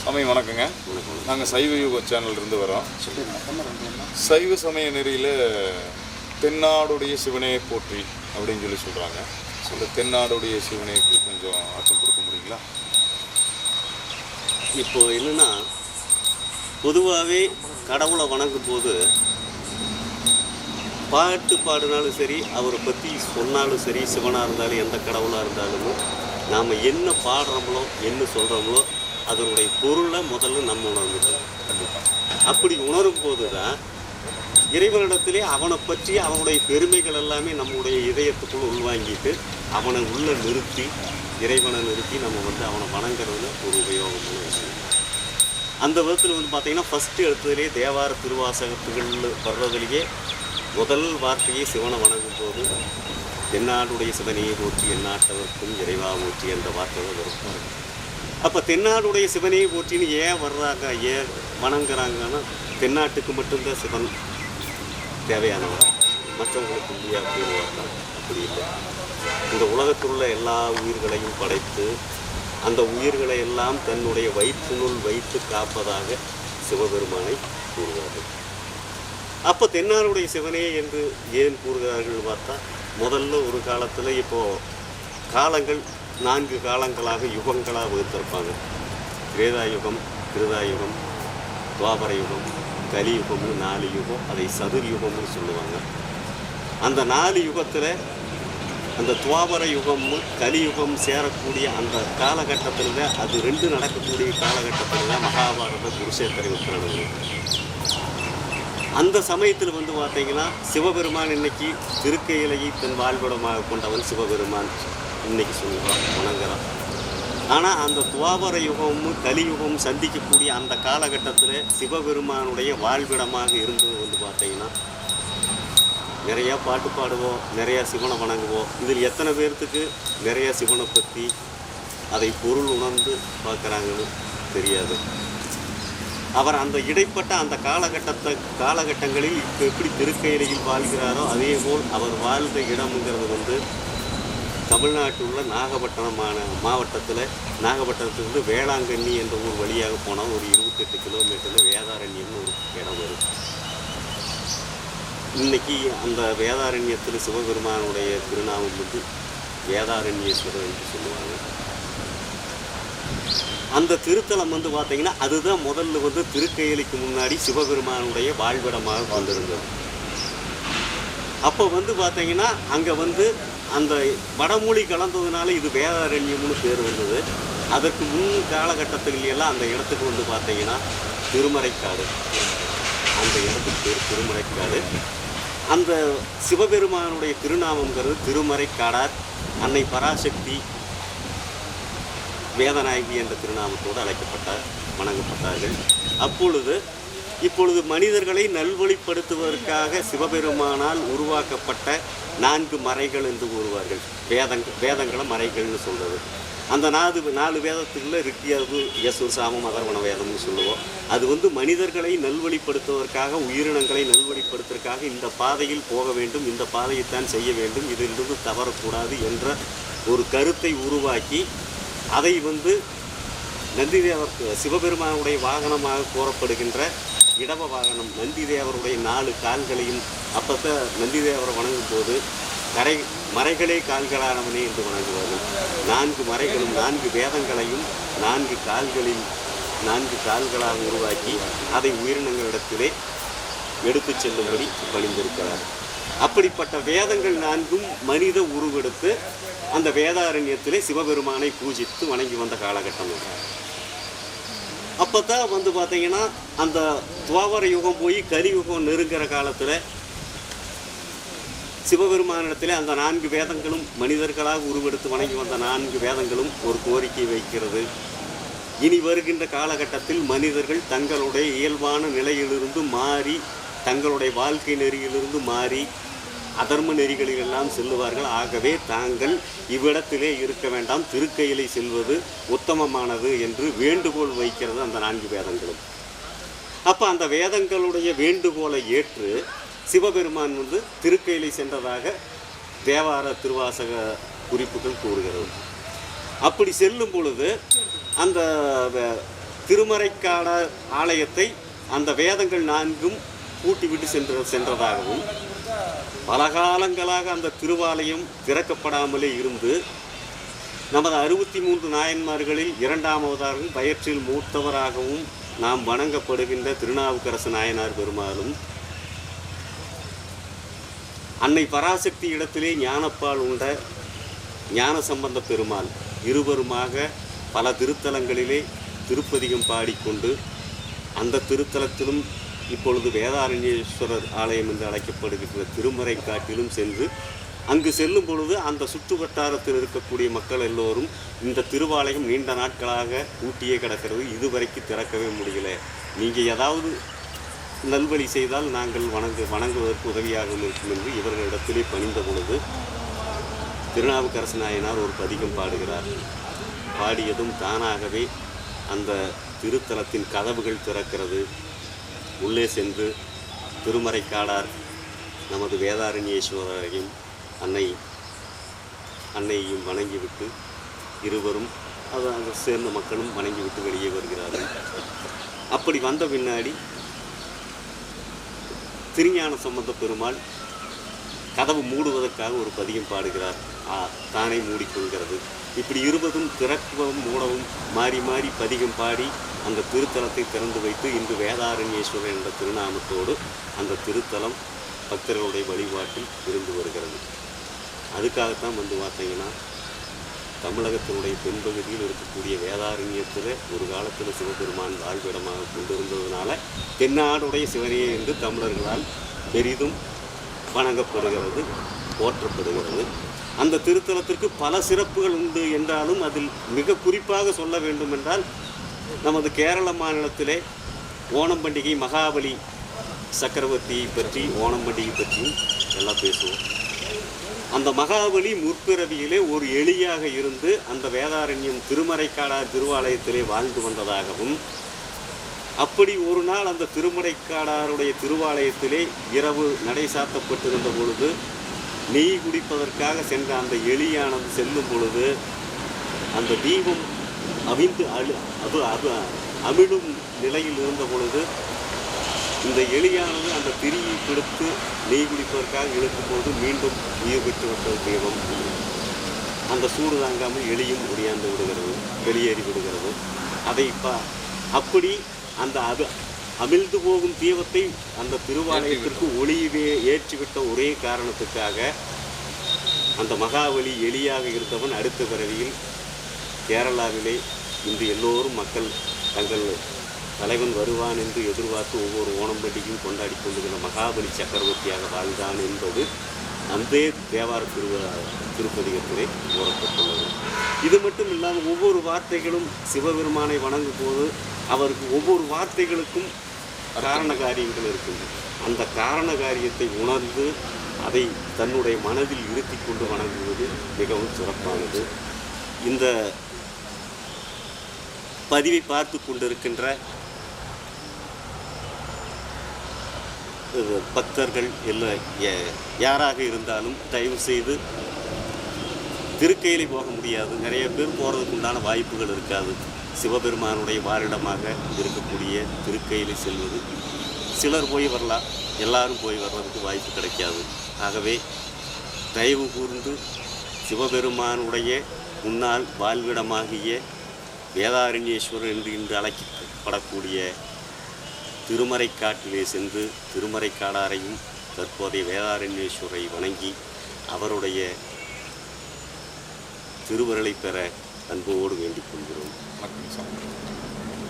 சாமி வணக்கங்க. நாங்கள் சைவ யுக சேனல்லேருந்து வரோம். சைவ சமய நெறியில் தென்னாடுடைய சிவனே போற்றி அப்படின்னு சொல்கிறாங்க. அந்த தென்னாடுடைய சிவனேக்கு கொஞ்சம் அர்த்தம் கொடுக்க முடியுங்களா? இப்போ என்னென்னா, பொதுவாகவே கடவுளை வணங்கும் போது பாட்டு பாடினாலும் சரி, அவரை பற்றி சொன்னாலும் சரி, சிவனாக இருந்தாலும் எந்த கடவுளாக இருந்தாலும் நாம் என்ன பாடுறோமோ என்ன சொல்கிறோமோ அதனுடைய பொருளை முதல்ல நம்ம உணர்ந்துக்கணும். கண்டிப்பாக. அப்படி உணரும் போது தான் இறைவனிடத்திலே அவனை பற்றி அவனுடைய பெருமைகள் எல்லாமே நம்முடைய இதயத்துக்குள் உள்வாங்கிட்டு அவனை உள்ளே நிறுத்தி, இறைவனை நிறுத்தி நம்ம அவனை வணங்குறதுல ஒரு உபயோகமான விஷயம். அந்த விதத்தில் பார்த்திங்கன்னா, ஃபஸ்ட்டு எடுத்ததுலேயே தேவார திருவாசகத்துகள் வர்றதுலேயே முதல் வார்த்தையே சிவனை வணங்கும் போது தென்னாடுடைய சிவனையை போற்றி எந்நாட்டவர்க்கும் இறைவா போற்றி என்ற வார்த்தை தான் வரும். அப்போ தென்னாடுடைய சிவனையை போற்றின்னு ஏன் வர்றாங்க, ஏன் வணங்குறாங்கன்னா, தென்னாட்டுக்கு மட்டும்தான் சிவன் தேவையானவர், மற்றவங்களுக்கு இல்லையா அப்படின்னு வர்றாங்க. அப்படி இல்லை. இந்த உலகத்தில் உள்ள எல்லா உயிர்களையும் படைத்து அந்த உயிர்களை எல்லாம் தன்னுடைய வயிற்றினுள் வைத்து காப்பதாக சிவபெருமானை கூறுவார்கள். அப்போ தென்னாடுடைய சிவனே என்று ஏன் கூறுகிறார்கள் பார்த்தா, முதல்ல ஒரு காலத்தில் இப்போது காலங்கள் 4 காலங்களாக யுகங்களாக வகுத்திருப்பாங்க. திரேதாயுகம், கிருதாயுகம், துவாபர யுகம், கலியுகம்னு 4 யுகம். அதை சதுர்யுகம்னு சொல்லுவாங்க. அந்த 4 யுகத்தில் அந்த துவாபர யுகமும் கலியுகம் சேரக்கூடிய அந்த காலகட்டத்தில் தான், அது 2 நடக்கக்கூடிய காலகட்டத்தில் தான் மகாபாரத குருஷேத்திர யுத்தம் நடந்தது. அந்த சமயத்தில் பார்த்தீங்கன்னா, சிவபெருமான் இன்னைக்கு திருக்கையிலையை தன் வாழ்விடமாக கொண்டவன் சிவபெருமான் இன்னைக்கு சொல்லுவான், வணங்குறான். ஆனால் அந்த துவாபர யுகமும் கலியுகமும் சந்திக்கக்கூடிய அந்த காலகட்டத்தில் சிவபெருமானுடைய வாழ்விடமாக இருந்தது பார்த்தீங்கன்னா, நிறையா பாட்டு பாடுவோம், நிறையா சிவனை வணங்குவோம். இதில் எத்தனை பேர்த்துக்கு நிறையா சிவனை பற்றி அதை பொருள் உணர்ந்து பார்க்குறாங்கன்னு தெரியாது. அவர் அந்த இடைப்பட்ட அந்த காலகட்டங்களில் இப்போ எப்படி திருக்கையிலையில் வாழ்கிறாரோ அதே போல் அவர் வாழ்ந்த இடம்ங்கிறது தமிழ்நாட்டில் உள்ள நாகப்பட்டினமான மாவட்டத்தில், நாகப்பட்டினத்துலேருந்து வேளாங்கண்ணி என்ற ஊர் வழியாக போனால் ஒரு 28 கிலோமீட்டரில் வேதாரண்யம்னு ஒரு இடம் வரும். இன்றைக்கி அந்த வேதாரண்யத்தில் சிவபெருமானுடைய திருநாமம் வேதாரண்யேஸ்வரர் என்று சொல்லுவாங்க. அந்த திருத்தலம் பார்த்திங்கன்னா, அதுதான் முதல்ல திருக்கையிலைக்கு முன்னாடி சிவபெருமானுடைய வாழ்விடமாக கொண்டிருந்தது. அப்போ பார்த்திங்கன்னா, அங்கே அந்த வடமொழி கலந்ததுனால இது வேதாரண்யம்னு பேர் வந்தது. அதற்கு முன் காலகட்டத்திலெல்லாம் அந்த இடத்துக்கு பார்த்திங்கன்னா திருமறைக்காடு, அந்த இடத்துக்கு பேர் திருமறைக்காடு. அந்த சிவபெருமானுடைய திருநாமங்கிறது திருமறைக்காடார் அன்னை பராசக்தி வேதநாயகி என்ற திருநாமத்தோடு அழைக்கப்பட்டார், வணங்கப்பட்டார்கள். இப்பொழுது மனிதர்களை நல்வழிப்படுத்துவதற்காக சிவபெருமானால் உருவாக்கப்பட்ட 4 மறைகள் என்று கூறுவார்கள். வேதங்களை மறைகள்னு சொல்கிறது. அந்த 4 வேதத்துக்குள்ள ரிக்கியாது, யசுர், சாமம், அதர்வண வேதம்னு சொல்லுவோம். அது மனிதர்களை நல்வழிப்படுத்துவதற்காக, உயிரினங்களை நல்வழிப்படுத்துவதற்காக இந்த பாதையில் போக வேண்டும், இந்த பாதையைத்தான் செய்ய வேண்டும், இதிலிருந்து தவறக்கூடாது என்ற ஒரு கருத்தை உருவாக்கி அதை நந்திதேவர் சிவபெருமானுடைய வாகனமாக கூறப்படுகின்ற இடவ வாகனம் நந்திதேவருடைய 4 கால்களையும், அப்போதான் நந்திதேவரை வணங்கும் போது மறைகளே கால்களானவனே என்று வணங்குவார்கள். 4 மறைகளும் 4 வேதங்களையும் 4 கால்களில் 4 கால்களாக உருவாக்கி அதை உயிரினங்களிடத்திலே எடுத்து செல்லும்படி பணிந்திருக்கிறார். அப்படிப்பட்ட வேதங்கள் 4ம் மனித உருவெடுத்து அந்த வேதாரண்யத்திலே சிவபெருமானை பூஜித்து வணங்கி வந்த காலகட்டம். அப்போ தான் பார்த்தீங்கன்னா, அந்த துவாபர யுகம் போய் கலியுகம் நெருங்கிற காலத்தில் சிவபெருமானிடத்தில் அந்த 4 வேதங்களும் மனிதர்களாக உருவெடுத்து வணங்கி வந்த 4 வேதங்களும் ஒரு கோரிக்கை வைக்கிறது. இனி வருகின்ற காலகட்டத்தில் மனிதர்கள் தங்களுடைய இயல்பான நிலையிலிருந்து மாறி, தங்களுடைய வாழ்க்கை நெறியிலிருந்து மாறி அதர்ம நெறிகளிலெல்லாம் செல்லுவார்கள். ஆகவே தாங்கள் இவ்விடத்திலே இருக்க வேண்டாம், திருக்கையிலை செல்வது உத்தமமானது என்று வேண்டுகோள் வைக்கிறது அந்த 4 வேதங்களும். அப்போ அந்த வேதங்களுடைய வேண்டுகோளை ஏற்று சிவபெருமான் திருக்கையிலை சென்றதாக தேவார திருவாசக குறிப்புகள் கூறுகிறது. அப்படி செல்லும் பொழுது அந்த திருமறைக்காடார் ஆலயத்தை அந்த வேதங்கள் 4ம் பூட்டிவிட்டு சென்றதாகவும் பல காலங்களாக அந்த திருவாலயம் திறக்கப்படாமலே இருந்து நமது 63 நாயன்மார்களில் 2ஆவதாகவும் வயிற்றில் மூத்தவராகவும் நாம் வணங்கப்படுகின்ற திருநாவுக்கரசு நாயனார் பெருமாளும் அன்னை பராசக்தி இடத்திலே ஞானப்பால் உண்ட ஞானசம்பந்த பெருமாள் இருவருமாக பல திருத்தலங்களிலே திருப்பதிகம் பாடிக்கொண்டு அந்த திருத்தலத்திலும் இப்பொழுது வேதாரண்யேஸ்வரர் ஆலயம் என்று அழைக்கப்படுகின்ற திருமறைக்காட்டிலும் சென்று அங்கு செல்லும் பொழுது அந்த சுற்று வட்டாரத்தில் இருக்கக்கூடிய மக்கள் எல்லோரும் இந்த திருவாலயம் நீண்ட நாட்களாக பூட்டியே கிடக்கிறது, இதுவரைக்கும் திறக்கவே முடியல, நீங்கள் ஏதாவது நல்வழி செய்தால் நாங்கள் வணங்குவதற்கு உதவியாக இருக்கும் என்று இவர்களிடத்திலே பணிந்த பொழுது திருநாவுக்கரசு நாயனார் ஒரு பதிகம் பாடுகிறார். பாடியதும் தானாகவே அந்த திருத்தலத்தின் கதவுகள் திறக்கிறது. உள்ளே சென்று திருமறைக்காடார் நமது வேதாரண்யேஸ்வரரையும் அன்னையையும் வணங்கிவிட்டு இருவரும் அதை சேர்ந்த மக்களும் வணங்கிவிட்டு வெளியே வருகிறார்கள். அப்படி வந்த பின்னாடி திருஞான சம்பந்த பெருமாள் கதவு மூடுவதற்காக ஒரு பதியம் பாடுகிறார். தானே மூடிக்கொள்கிறது. இப்படி இருவதும் திறக்கவும் மூடவும் மாறி மாறி பதிகம் பாடி அந்த திருத்தலத்தை திறந்து வைத்து இன்று வேதாரண்யேஸ்வரர் என்ற திருநாமத்தோடு அந்த திருத்தலம் பக்தர்களுடைய வழிபாட்டில் இருந்து வருகிறது. அதுக்காகத்தான் பார்த்தீங்கன்னா தமிழகத்தினுடைய தென்பகுதியில் இருக்கக்கூடிய வேதாரண்யத்தில் ஒரு காலத்தில் சிவபெருமான் வாழ்விடமாக கொண்டிருந்ததுனால தென்னாடுடைய சிவனே என்று தமிழர்களால் பெரிதும் வணங்கப்படுகிறது, போற்றப்படுகிறது. அந்த திருத்தலத்திற்கு பல சிறப்புகள் உண்டு என்றாலும் அதில் மிக குறிப்பாக சொல்ல வேண்டும் என்றால் நமது கேரள மாநிலத்திலே ஓணம் பண்டிகை மகாபலி சக்கரவர்த்தியை பற்றி ஓணம் பண்டிகை பற்றியும் எல்லாம் பேசுவோம். அந்த மகாபலி முற்பிறவியிலே ஒரு எலியாக இருந்து அந்த வேதாரண்யம் திருமறைக்காடார் திருவாலயத்திலே வாழ்ந்து வந்ததாகவும் அப்படி ஒரு நாள் அந்த திருமறைக்காடாருடைய திருவாலயத்திலே இரவு நடை சாத்தப்பட்டிருந்த பொழுது நெய் குடிப்பதற்காக சென்ற அந்த எலியானது செல்லும் பொழுது அந்த தீபம் அவிந்து அமிழும் நிலையில் இருந்த பொழுது இந்த எலியானது அந்த திரியை பிடித்து நெய் குடிப்பதற்காக இழுக்கும்போது மீண்டும் உயிர் பெற்று விட்ட தீபம் அந்த சூடு தாங்காமல் எலியும் ஒடியாந்து விடுகிறது, வெளியேறி விடுகிறது. அதை அப்படி அந்த அமிழ்ந்து போகும் தீபத்தை அந்த திருவாலயத்திற்கு ஒளியவே ஏற்றிவிட்ட ஒரே காரணத்துக்காக அந்த மகாபலி எலியாக இருந்தவன் அடுத்த பிறவியில் கேரளாவிலே இன்று எல்லோரும் மக்கள் தங்கள் தலைவன் வருவான் என்று எதிர்பார்த்து ஒவ்வொரு ஓணம் பண்டிகையும் கொண்டாடி கொண்டிருக்கிற மகாபலி சக்கரவர்த்தியாக வாழ்ந்தான் என்பது அந்த தேவார திருப்பதிகத்திலே கூறப்பட்டுள்ளது. இது மட்டும் இல்லாமல் ஒவ்வொரு வார்த்தைகளும் சிவபெருமானை வணங்கும் போது அவருக்கு ஒவ்வொரு வார்த்தைகளுக்கும் காரண காரியங்கள் இருக்கின்றன. அந்த காரண காரியத்தை உணர்ந்து அதை தன்னுடைய மனதில் இருத்தி கொண்டு வணங்குவது மிகவும் சிறப்பானது. இந்த பதிவை பார்த்து கொண்டிருக்கின்ற பக்தர்கள் எல்லாம் யாராக இருந்தாலும் தயவு செய்து திருக்கையிலே போக முடியாது, நிறைய பேர் போகிறதுக்கு உண்டான வாய்ப்புகள் இருக்காது. சிவபெருமானுடைய வாரிடமாக இருக்கக்கூடிய திருக்கையிலே செல்வது சிலர் போய் வரலாம், எல்லாரும் போய் வர்றதுக்கு வாய்ப்பு கிடைக்காது. ஆகவே தயவு கூர்ந்து சிவபெருமானுடைய முன்னாள் வாழ்விடமாகிய வேதாரண்யேஸ்வரர் என்று இன்று அழைக்கப்படக்கூடிய திருமறைக்காட்டிலே சென்று திருமறைக்காடாரையும் தற்போதைய வேதாரண்யேஸ்வரை வணங்கி அவருடைய திருவருளை பெற அன்போடு வேண்டிக் கொள்கிறோம்.